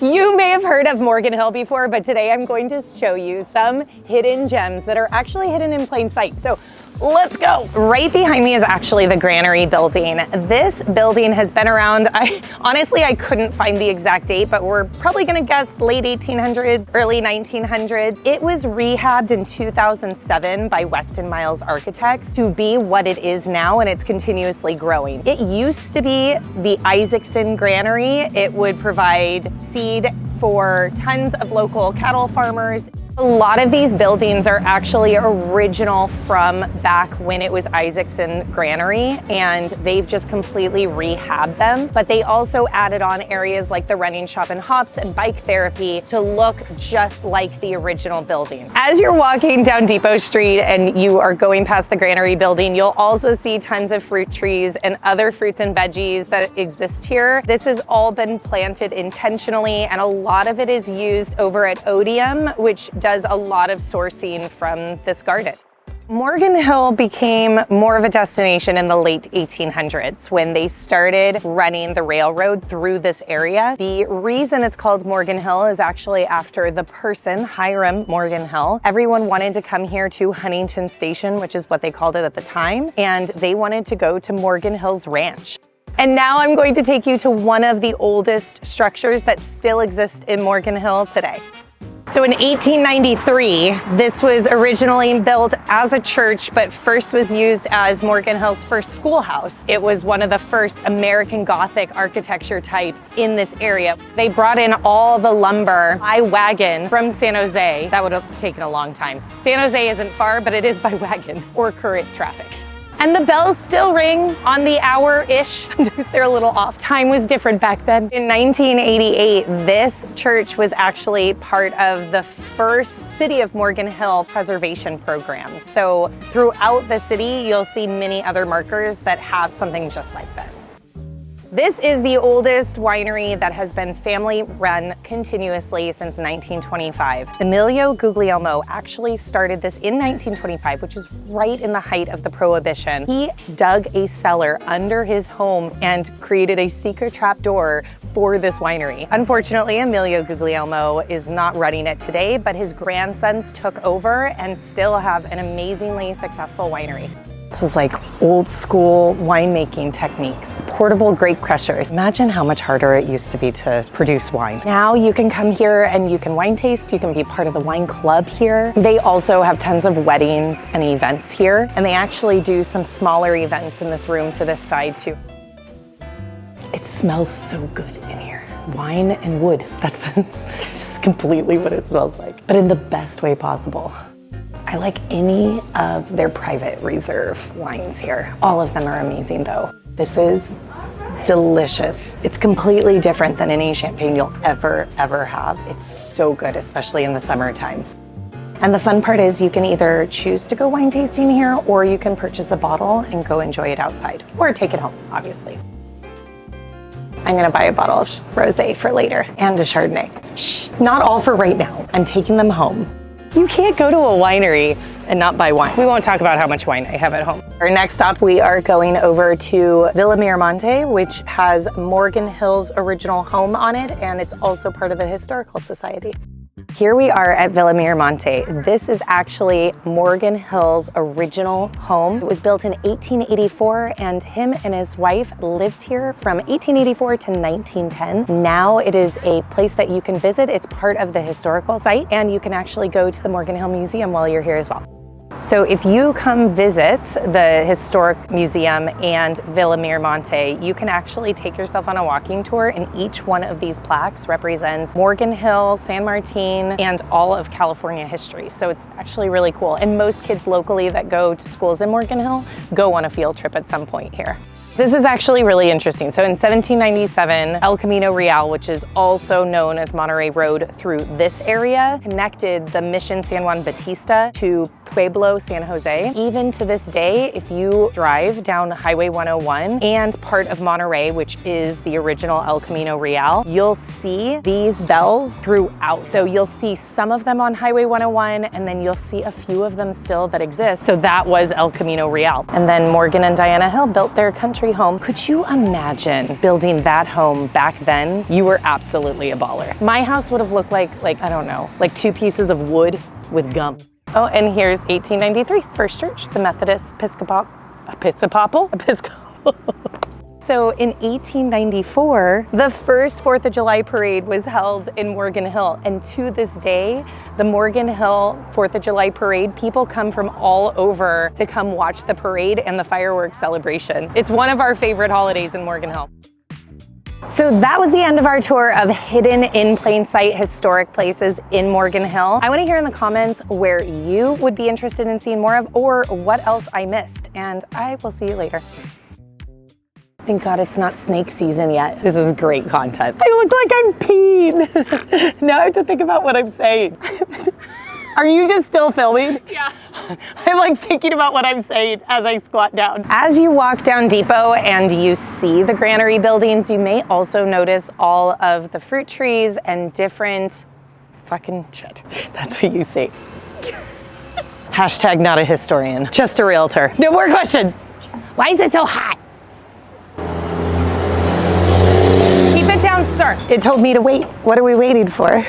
You may have heard of Morgan Hill before, but today I'm going to show you some hidden gems that are actually hidden in plain sight. So let's go. Right behind me is actually the Granary building. This building has been around, honestly, I couldn't find the exact date, but we're probably gonna guess late 1800s, early 1900s. It was rehabbed in 2007 by Weston Miles Architects to be what it is now, and it's continuously growing. It used to be the Isaacson Granary. It would provide seed for tons of local cattle farmers. A lot of these buildings are actually original from back when it was Isaacson Granary, and they've just completely rehabbed them. But they also added on areas like the running shop and hops and bike therapy to look just like the original building. As you're walking down Depot Street and you are going past the Granary building, you'll also see tons of fruit trees and other fruits and veggies that exist here. This has all been planted intentionally, and a lot of it is used over at Odium, which does a lot of sourcing from this garden. Morgan Hill became more of a destination in the late 1800s when they started running the railroad through this area. The reason it's called Morgan Hill is actually after the person, Hiram Morgan Hill. Everyone wanted to come here to Huntington Station, which is what they called it at the time, and they wanted to go to Morgan Hill's ranch. And now I'm going to take you to one of the oldest structures that still exist in Morgan Hill today. So in 1893, this was originally built as a church, but first was used as Morgan Hill's first schoolhouse. It was one of the first American Gothic architecture types in this area. They brought in all the lumber by wagon from San Jose. That would have taken a long time. San Jose isn't far, but it is by wagon or current traffic. And the bells still ring on the hour-ish. Sometimes they're a little off. Time was different back then. In 1988, this church was actually part of the first City of Morgan Hill preservation program. So throughout the city, you'll see many other markers that have something just like this. This is the oldest winery that has been family run continuously since 1925. Emilio Guglielmo actually started this in 1925, which is right in the height of the Prohibition. He dug a cellar under his home and created a secret trap door for this winery. Unfortunately, Emilio Guglielmo is not running it today, but his grandsons took over and still have an amazingly successful winery. This is like old school winemaking techniques. Portable grape crushers. Imagine how much harder it used to be to produce wine. Now you can come here and you can wine taste. You can be part of the wine club here. They also have tons of weddings and events here. And they actually do some smaller events in this room to this side too. It smells so good in here. Wine and wood. That's just completely what it smells like, but in the best way possible. I like any of their private reserve wines here. All of them are amazing though. This is delicious. It's completely different than any champagne you'll ever have. It's so good, especially in the summertime. And the fun part is you can either choose to go wine tasting here, or you can purchase a bottle and go enjoy it outside, or take it home, obviously. I'm gonna buy a bottle of rosé for later and a Chardonnay. Shh, not all for right now. I'm taking them home. You can't go to a winery and not buy wine. We won't talk about how much wine I have at home. Our next stop, we are going over to Mira Monte, which has Morgan Hill's original home on it, and it's also part of the Historical Society. Here we are at Mira Monte. This is actually Morgan Hill's original home. It was built in 1884, and him and his wife lived here from 1884 to 1910. Now it is a place that you can visit. It's part of the historical site, and you can actually go to the Morgan Hill Museum while you're here as well. So if you come visit the Historic Museum and Mira Monte, you can actually take yourself on a walking tour, and each one of these plaques represents Morgan Hill, San Martin, and all of California history. So it's actually really cool. And most kids locally that go to schools in Morgan Hill go on a field trip at some point here. This is actually really interesting. So in 1797, El Camino Real, which is also known as Monterey Road through this area, connected the Mission San Juan Bautista to Pueblo, San Jose. Even to this day, if you drive down Highway 101 and part of Monterey, which is the original El Camino Real, you'll see these bells throughout. So you'll see some of them on Highway 101, and then you'll see a few of them still that exist. So that was El Camino Real. And then Morgan and Diana Hill built their country home. Could you imagine building that home back then? You were absolutely a baller. My house would have looked like I don't know, like 2 pieces of wood with gum. Oh, and here's 1893, First Church, the Methodist Episcopal. So in 1894, the first 4th of July parade was held in Morgan Hill. And to this day, the Morgan Hill 4th of July parade, people come from all over to come watch the parade and the fireworks celebration. It's one of our favorite holidays in Morgan Hill. So that was the end of our tour of hidden in plain sight historic places in Morgan Hill. I want to hear in the comments where you would be interested in seeing more of, or what else I missed. And I will see you later. Thank God it's not snake season yet. This is great content. I look like I'm peeing. Now I have to think about what I'm saying. Are you just still filming? Yeah. I'm like thinking about what I'm saying as I squat down. As you walk down Depot and you see the Granary buildings, you may also notice all of the fruit trees and different fucking shit. That's what you say. Hashtag not a historian, just a realtor. No more questions. Why is it so hot? Keep it down, sir. It told me to wait. What are we waiting for?